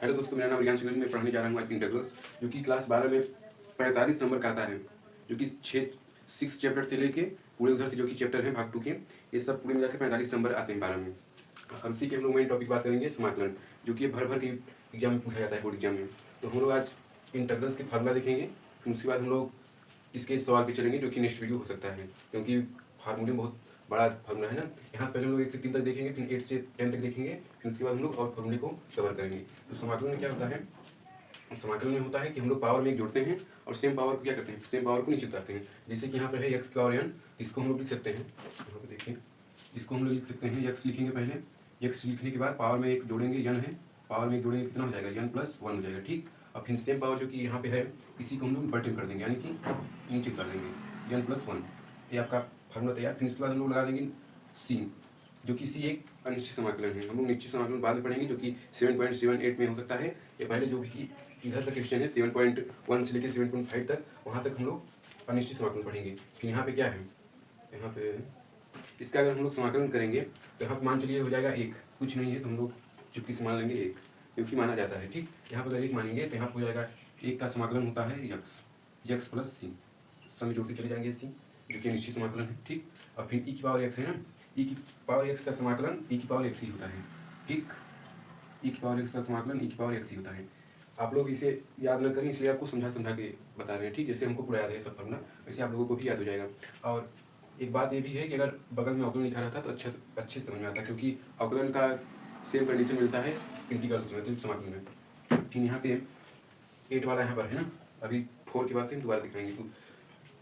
Hello दोस्तों, मेरा नाम रियान सिंह है। मैं पढ़ाने जा रहा हूँ आज इंटीग्रल्स, जो कि क्लास 12 में 45 नंबर का आता है, जो कि 6 चैप्टर से लेके पूरे उधर के जो कि चैप्टर हैं भाग 2 के, ये सब पूरे मिला के 45 नंबर आते हैं 12 में। और उसी के हम लोग मेन टॉपिक बात करेंगे समाकलन, जो कि भर भर के एग्जाम में पूछा जाता है, बोर्ड एग्जाम में। तो हम लोग आज इंटीग्रल्स के फार्मूला देखेंगे, फिर उसके बाद हम लोग इसके सवाल पे चलेंगे, जो कि नेक्स्ट वीडियो हो सकता है, क्योंकि फार्मूले बहुत बड़ा फार्मूला है ना। यहाँ पहले हम लोग 1 से 3 तक देखेंगे, फिर 8 से 10 तक देखेंगे, फिर उसके बाद हम लोग और फार्मूले को कवर करेंगे। तो समाकलन में क्या होता है? समाकलन में होता है कि हम लोग पावर में एक जोड़ते हैं और सेम पावर को क्या करते हैं, सेम पावर को नीचे उतारते हैं। जैसे कि यहाँ पर है x की पावर n, इसको हम लोग लिख सकते हैं, यहाँ पे देखिए, इसको हम लोग लिख सकते हैं, x लिखेंगे पहले, x लिखने के बाद पावर में एक जोड़ेंगे, n है, पावर में एक जोड़ेंगे कितना हो जाएगा, n + 1 हो जाएगा, ठीक। और फिर सेम पावर जो कि यहाँ पे है, इसी को हम लोग इन्वर्टिंग कर देंगे, यानी कि नीचे कर देंगे, n + 1। ये आपका फार्मूला तैयार। फिर इसके बाद हम लोग लगा देंगे c, जो कि सी एक अनिश्चित समाकलन है। हम लोग निश्चित समाकलन बाद में पढ़ेंगे, जो कि 7.78 में हो सकता है। ये पहले जो भी इधर का क्वेश्चन है 7.1 से लेकर 7.5 तक, वहाँ तक हम लोग अनिश्चित समाकलन पढ़ेंगे। फिर यहाँ पे क्या है, यहाँ पे इसका अगर हम लोग समाकलन करेंगे तो यहाँ पर मान चलिए हो जाएगा 1, कुछ नहीं है तो हम लोग चुपकी से मान लेंगे 1, क्योंकि माना जाता है, ठीक। यहाँ पर अगर 1 मानेंगे तो यहाँ पर हो जाएगा 1 का समाकलन होता है x + c, समय जोड़ते चले जाएंगे c, जो कि निश्चित समाकलन है, ठीक। और फिर e की पावर x है ना, e की पावर x का समाकलन e की पावर x ही होता है, ठीक। e की पावर x का समाकलन e की पावर x ही होता है। आप लोग इसे याद न करें, इसलिए आपको समझा के बता रहे हैं, ठीक। जैसे हमको पूरा याद है सब फार्मूला, वैसे आप लोगों को भी याद हो जाएगा। और एक बात ये भी है कि अगर बगल में अवकलन लिखा रहता तो अच्छे समझ में आता, क्योंकि अवकलन का सेम कंडीशन मिलता है इंटीग्रल में, समाकलन में। फिर यहाँ पे 8 वाला यहाँ पर है ना, अभी 4 के बाद से दोबारा दिखाएंगे, तो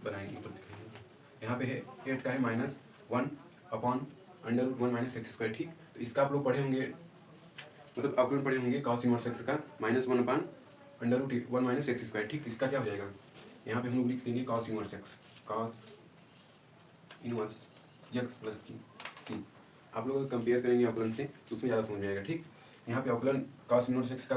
बनाएंगे ऊपर दिखाएंगे। यहाँ पे है 8 का है -1/√1 - x², ठीक। तो इसका आप लोग पढ़े होंगे, मतलब अवकलन पढ़े होंगे cos इनवर्स x का -1/√1 - x², ठीक। इसका क्या हो जाएगा, यहाँ पे हम लोग लिख देंगे cos इनवर्स x + c। आप लोग कंपेयर करेंगे अवकलन से तो उसमें ज़्यादा समझ में आएगा, ठीक। यहाँ पे अवकलन cos इनवर्स x का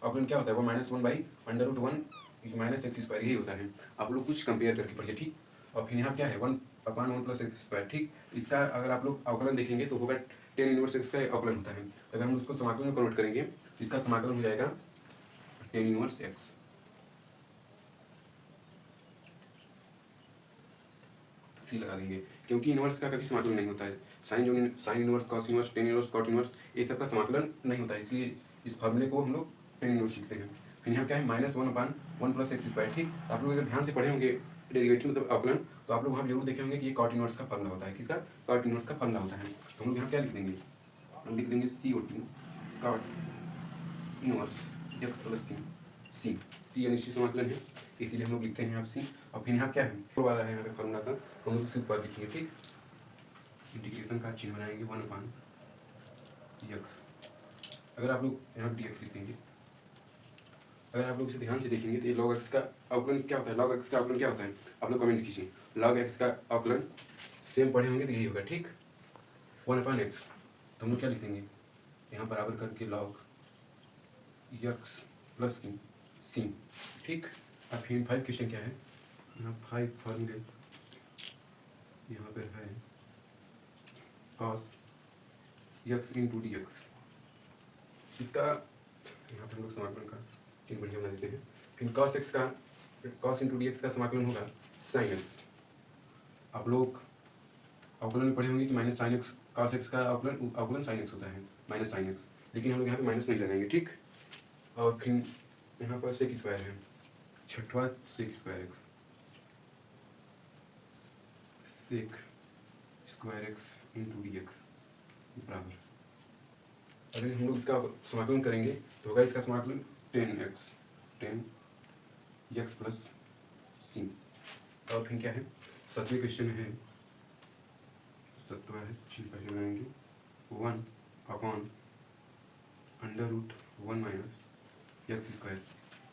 अवकलन क्या होता है, वो -1/√1 - x², यही होता है। आप लोग कुछ कंपेयर करके पढ़िए, ठीक। और फिर यहाँ क्या है 1/1 + x², ठीक। इसका अगर आप लोग अवकलन देखेंगे तो होगा tan इनवर्स x का अवकलन होता है। तो अगर हम उसको समाकलन में कन्वर्ट करेंगे तो इसका समाकलन हो जाएगा tan इनवर्स x, सी लगा देंगे, क्योंकि इनवर्स का कभी समाकलन नहीं होता है। Sine inverse, cos inverse, tan inverse, cot inverse, ये सब का समाकलन नहीं होता है, इसलिए इस फार्मूले को हम लोग टेन इनवर्स लिखते हैं। फिर यहाँ क्या है -1/1 + x², ठीक। आप लोग अगर ध्यान से पढ़े होंगे डेरिवेटिव मतलब अवकलन, तो आप लोग वहाँ जरूर देखे होंगे कि ये कॉट इनवर्स का फार्मूला होता है। किसका? कॉट इनवर्स का फार्मूला होता है। तो हम लोग यहाँ क्या लिख देंगे, हम लिख देंगे COT, cot inverse x + c। C अनिश्चित समाकलन है, इसीलिए हम लोग लिखते हैं यहाँ सी। और फिर यहाँ क्या है, फोर वाला है यहाँ पे फार्मूला का, हम लोग सिर्फ पर लिखेंगे, ठीक। इंटीग्रेशन का चिन्ह बनाएंगे 1/dx। अगर आप लोग यहाँ पे dx लिखेंगे, अगर आप लोग इसे ध्यान से देखेंगे तो ये log x का अवकलन क्या होता है, log x का अवकलन क्या होता है, आप लोग कमेंट कीजिए। log x का अवकलन सेम पढ़े होंगे तो यही होगा, ठीक। 1/x, तो हम लोग क्या लिखेंगे यहाँ बराबर करके log x + c, ठीक। अब फिर 5 क्वेश्चन क्या है, यहाँ 5 फार्मूले यहाँ पे है cos x × dx। इसका यहाँ पे हम लोग समाकलन का चिन्ह बढ़िया बना देते हैं। फिर cos × dx का समाकलन होगा sin x। आप लोग अवकलन में पढ़े होंगे कि -sin x, cos x का अवकलन sin x होता है, -sin x, लेकिन हम लोग यहाँ पे माइनस नहीं लगाएंगे, ठीक। और फिर यहाँ पर sec² है, छठवां sec² x, sec² × dx बराबर, अगर हम लोग इसका समाकलन करेंगे तो होगा इसका समाकलन tan x + c। और फिर क्या है, 7वें क्वेश्चन है, 7वां है, चिन्ह पहले बनाएंगे 1/√1 - x²।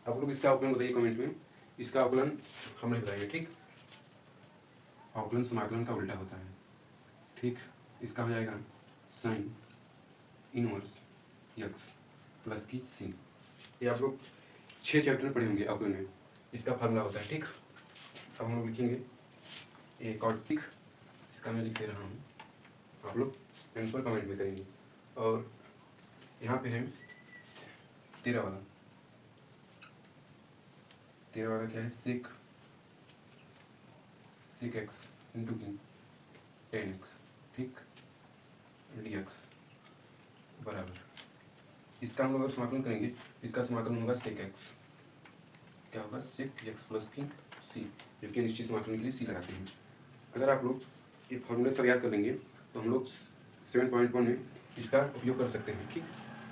आप लोग इसका अवकलन बताइए कमेंट में, इसका अवकलन हम नहीं बताएंगे, ठीक। अवकलन समाकलन का उल्टा होता है, ठीक। इसका हो जाएगा sin इनवर्स x + c। ये आप लोग 6 चैप्टर में पढ़े होंगे अवकलन में, इसका फार्मूला होता है, ठीक। अब हम लोग लिखेंगे ए कॉट, इसका मैं लिख दे रहा हूँ, आप लोग आंसर कमेंट में करेंगे। और यहाँ पे है 13 वाला क्या है, सेक एक्स इंटू की 10x, ठीक, dx बराबर, इसका हम लोग अगर समाकलन करेंगे, इसका समाकलन होगा सेक एक्स, क्या होगा, सेक एक्स प्लस की सी, जबकि निश्चित समाकलन के लिए सी लगाते हैं। अगर आप लोग ये फॉर्मूले तैयार कर लेंगे तो हम लोग 7.1 में इसका उपयोग कर सकते हैं, ठीक।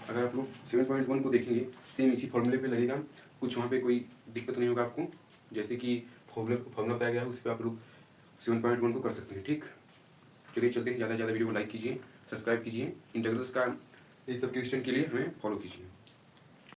अगर आप लोग 7.1 को देखेंगे, सेम इसी फॉर्मूले पे लगेगा, कुछ वहाँ पे कोई दिक्कत नहीं होगा आपको, जैसे कि फॉर्मूला बताया गया है उस पर आप लोग 7.1 को कर सकते हैं, ठीक। चलिए चलते हैं, ज़्यादा से ज़्यादा वीडियो को लाइक कीजिए, सब्सक्राइब कीजिए, इंटीग्रल्स का ये सब क्वेश्चन के लिए हमें फॉलो कीजिए।